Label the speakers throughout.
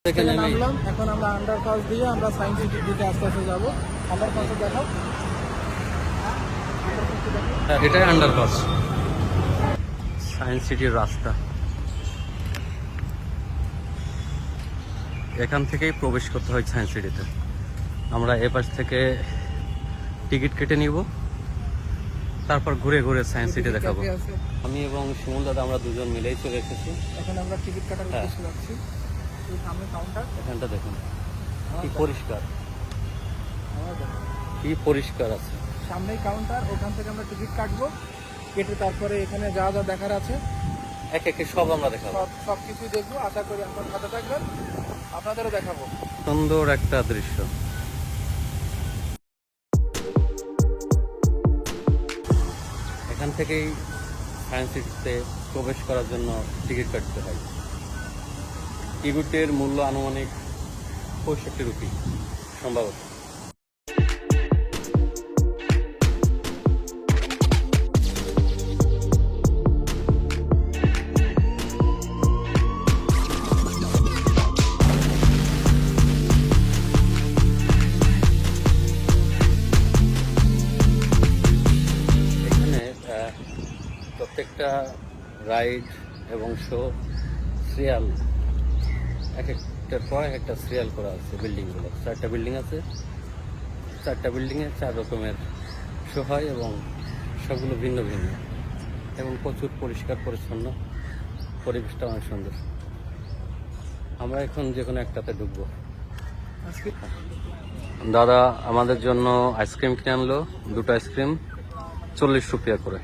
Speaker 1: নামলাম, এখন আমরা আন্ডারপাস দিয়ে আমরা সায়েন্স সিটির দিকে আস্তে আস্তে যাবো। আন্ডারপাসে দেখাও,
Speaker 2: এটাই আন্ডারপাস, সায়েন্স সিটির রাস্তা। এখান থেকেই প্রবেশ করতে হয় সায়েন্স সিটিতে। আমরা এপাশ থেকে টিকিট কেটে নিব, তারপর ঘুরে ঘুরে সায়েন্স সিটি দেখাবো। আমি এবং শিমুল দাদা আমরা দুজন মিলেই চলে এসেছি।
Speaker 1: এখন আমরা টিকিট কাটার উদ্দেশ্যে যাচ্ছি। এই সামনে কাউন্টার,
Speaker 2: এখানটা দেখুন কি পরিষ্কার, কি পরিষ্কার আছে।
Speaker 1: সামনেই কাউন্টার, ওখান থেকে আমরা টিকিট কাটবো, কেটে তারপরে এখানে যা যা দেখার আছে
Speaker 2: এক একে সব আমরা দেখাবো,
Speaker 1: সবকিছুই দেখবো। আশা করি আপনার সাথে থাকবেন, আপনাদেরও দেখাবো।
Speaker 2: সুন্দর একটা দৃশ্য। এখান থেকেই সায়েন্স সিটিতে প্রবেশ করার জন্য টিকিট কাটতে হয়। টিকিটের মূল্য আনুমানিক 65 রুপি সম্ভবত। প্রত্যেকটা রাইড এবং শো সিরিয়াল, এক একটার পর একটা সিরিয়াল করা আছে। বিল্ডিংগুলো 4টা বিল্ডিং আছে, 4টা বিল্ডিংয়ে 4 রকমের শো হয় এবং সবগুলো ভিন্ন ভিন্ন এবং প্রচুর পরিষ্কার পরিচ্ছন্ন, পরিবেশটা অনেক সুন্দর। আমরা এখন যে কোনো একটাতে ঢুকবো। দাদা আমাদের জন্য আইসক্রিম কিনে আনলো, 2টো আইসক্রিম 40 রুপিয়া করে।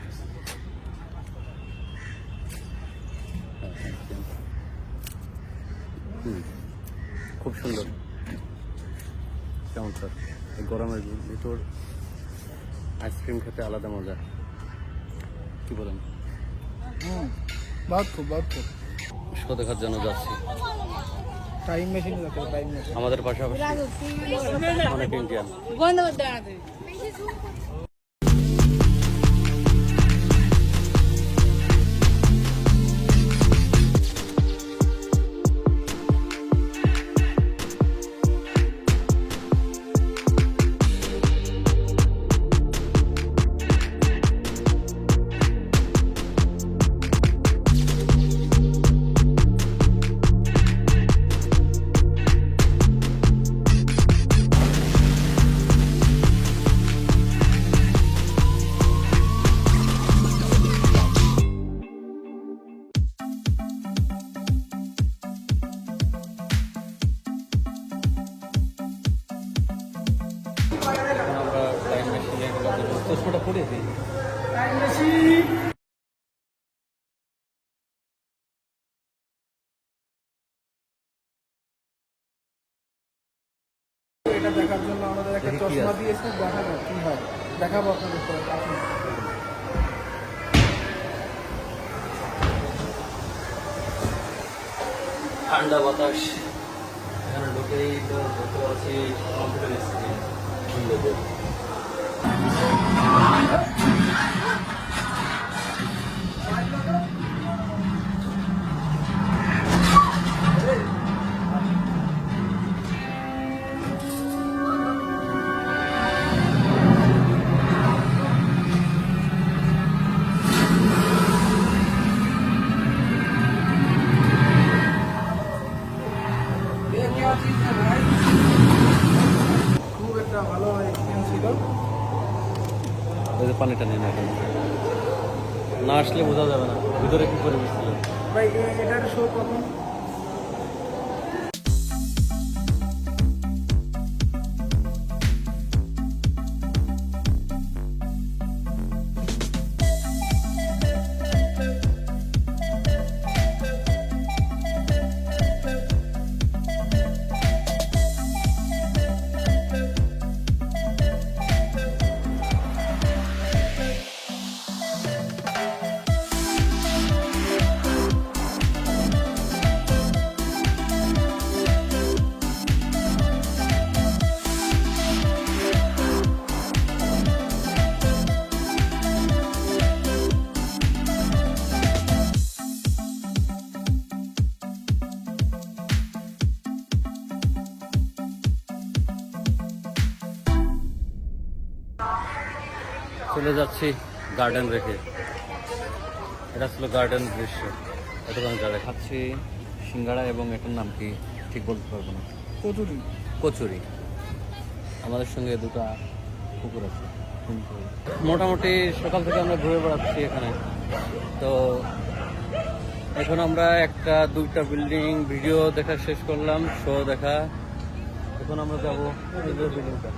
Speaker 2: খুব সুন্দর কেমন স্যার, এই গরমের ভিতর আইসক্রিম খেতে আলাদা মজা, কি বলেন?
Speaker 1: বহুত
Speaker 2: শো দেখার জন্য যাচ্ছি।
Speaker 1: টাইম মেশিন দেখো, টাইম মেশিন
Speaker 2: আমাদের পাশাপাশি অনেক ইন্ডিয়ান। আমরা টাইম মেশিনে চশমাটা পরে দিই।
Speaker 1: এটা দেখার জন্য আমাদের একটা চশমা দিয়েছে, দেখাবো কি হয়, দেখাবো আপনাদের পরে।
Speaker 2: ঠান্ডা বাতাস, এখানে ঢুকেই তো বলতে পারছি কম্পিউটার স্ক্রিন সুন্দর।
Speaker 1: খুব একটা ভালো এক্সপিরিয়েন্স ছিল।
Speaker 2: ওই যে পানিটা নিয়ে নেবেন, না আসলে বোঝা যাবে না ভিতরে কি পরিবেশ ছিল।
Speaker 1: ভাই এটার শো কখন?
Speaker 2: চলে যাচ্ছি গার্ডেন রেখে। এটা ছিল গার্ডেন দৃশ্য। এটা আমি যা দেখাচ্ছি সিঙ্গাড়া, এবং এটার নাম কি ঠিক বলতে পারবো না।
Speaker 1: কচুরি।
Speaker 2: কচুরি। আমাদের সঙ্গে দুটো কুকুর আছে। মোটামুটি সকাল থেকে আমরা ঘুরে বেড়াচ্ছি এখানে। তো এখন আমরা একটা দুইটা বিল্ডিং ভিডিও দেখা শেষ করলাম, শো দেখা। এখন আমরা যাবো বিল্ডিংটা,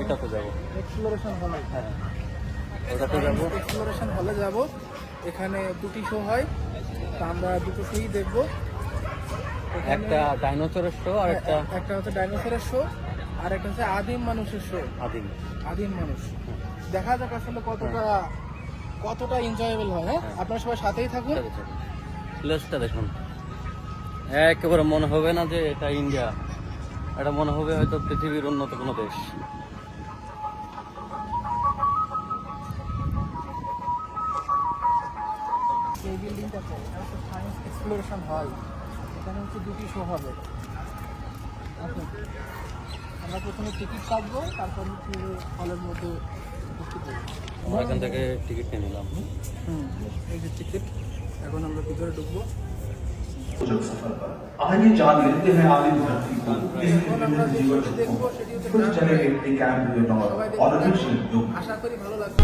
Speaker 2: এটাতে যাবো।
Speaker 1: এক্সপ্লোরেশন হলে,
Speaker 2: হ্যাঁ ওটাতে যাবো।
Speaker 1: এক্সপ্লোরেশন হলে যাব। এখানে দুটি শো হয়, তা আমরা দুটো শোই দেখবো। এখানে
Speaker 2: একটা ডাইনোসরের শো আর একটা
Speaker 1: একটা হচ্ছে ডাইনোসরের শো, আর একটা হচ্ছে আদিম মানুষের শো।
Speaker 2: আদিম।
Speaker 1: আদিম মানুষ। দেখা যাক আসলে কতটা এনজয়েবল হয়। হ্যাঁ, আপনারা সবাই সাথেই থাকুন।
Speaker 2: প্লেসটা দেখুন, একেবারে মনে হবে না যে এটা ইন্ডিয়া, এটা মনে হবে হয়তো পৃথিবীর উন্নত কোনো দেশ।
Speaker 1: এই বিল্ডিংটাতে সায়েন্স এক্সপ্লোরেশন হয়। এখানে হচ্ছে দুটি শো হবে। আসুন, আমরা প্রথমে টিকিট কাটবো, তারপর হচ্ছে হলের মধ্যে উপস্থিত হবো।
Speaker 2: আমরা এখান থেকে টিকিট নিয়ে নিলাম।
Speaker 1: এই যে টিকিট, এখন আমরা ভিতরে ঢুকবো।
Speaker 3: आइए जान लेते हैं आदिम धरती को इस
Speaker 1: এখন আমরা যে
Speaker 3: जीवन
Speaker 1: শোটি দেখবো সেটি হচ্ছে
Speaker 3: कुछ
Speaker 1: डार्क
Speaker 3: चले
Speaker 1: राइड।
Speaker 3: एक कैंप हुए नौ
Speaker 1: সবাই
Speaker 3: और
Speaker 1: দেখতে
Speaker 3: अधिक
Speaker 1: থাকুন।
Speaker 3: लोग
Speaker 1: আশা করি ভালো লাগবে।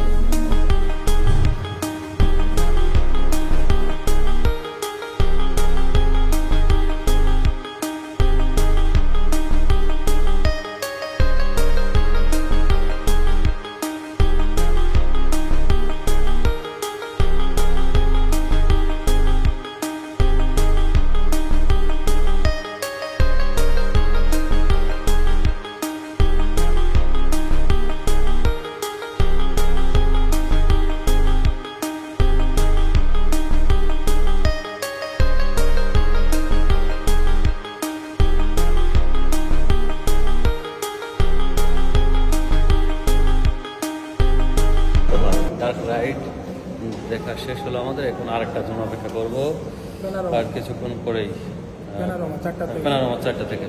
Speaker 2: ডার্ক রাইড দেখা শেষ হলো আমাদের। এখন আরেকটা জন্য অপেক্ষা করবো, আর কিছুক্ষণ পরেই
Speaker 1: প্যানোরামা 4টা থেকে।
Speaker 2: প্যানোরামা 4টা থেকে।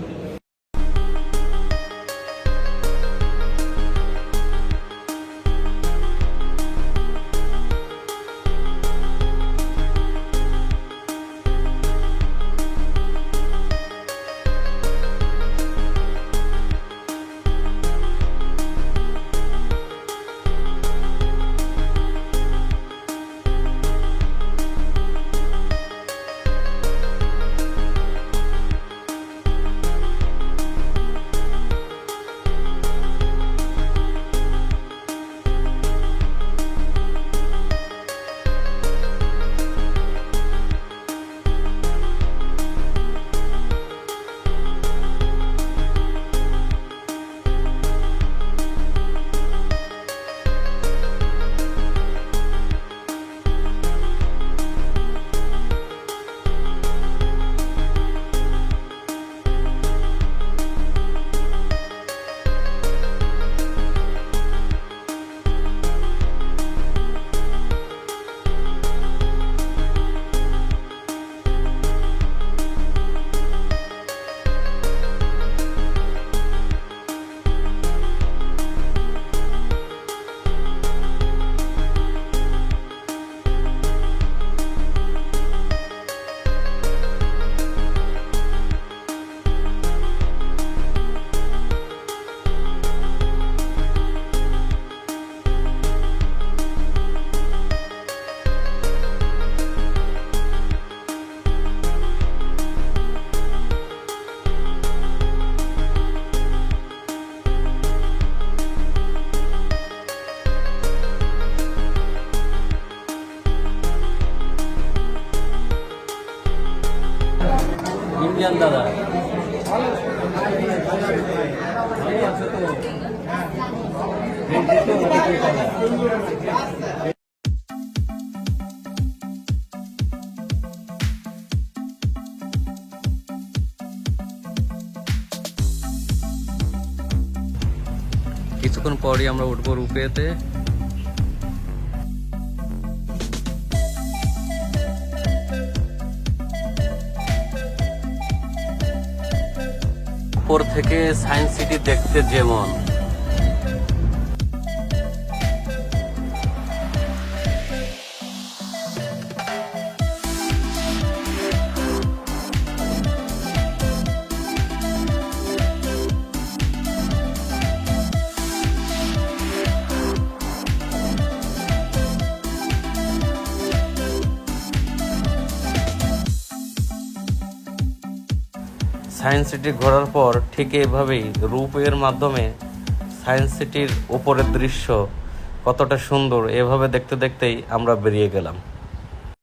Speaker 2: ইন্ডিয়ান দাদা কিছুক্ষণ পরই আমরা উঠবো রূপেতে। উপর থেকে সায়েন্স সিটি দেখতে যেমন, সায়েন্স সিটি ঘোরার পর ঠিক এভাবেই রূপওয়ের মাধ্যমে সায়েন্স সিটির উপরের দৃশ্য কতটা সুন্দর এভাবে দেখতে দেখতেই আমরা বেরিয়ে গেলাম।